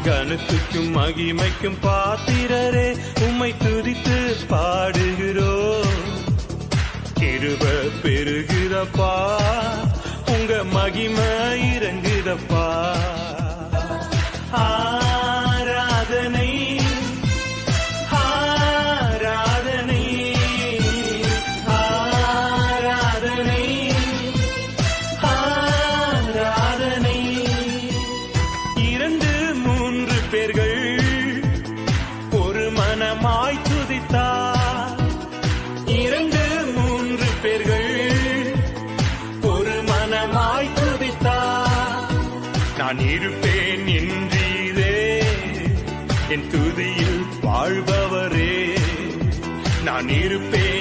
கனத்துக்கும் மகிமைக்கும் பாத்திரரே உம்மை துதித்து பாடுகிறோம். கிருப பெருகுதப்பா, உங்க மகிமை இறங்குதப்பா. ஆராதனை ஆராதனை ஆராதனை ஆராதனை. 2-3 பேர்கள் ஒரு மனமாய் துதித்தார். 2-3 பேர்கள் ஒரு மனமாய் துதித்தார். நான் இருப்பேன் என்றீரே, என் துதியில் வாழ்பவரே. நான் இருப்பேன்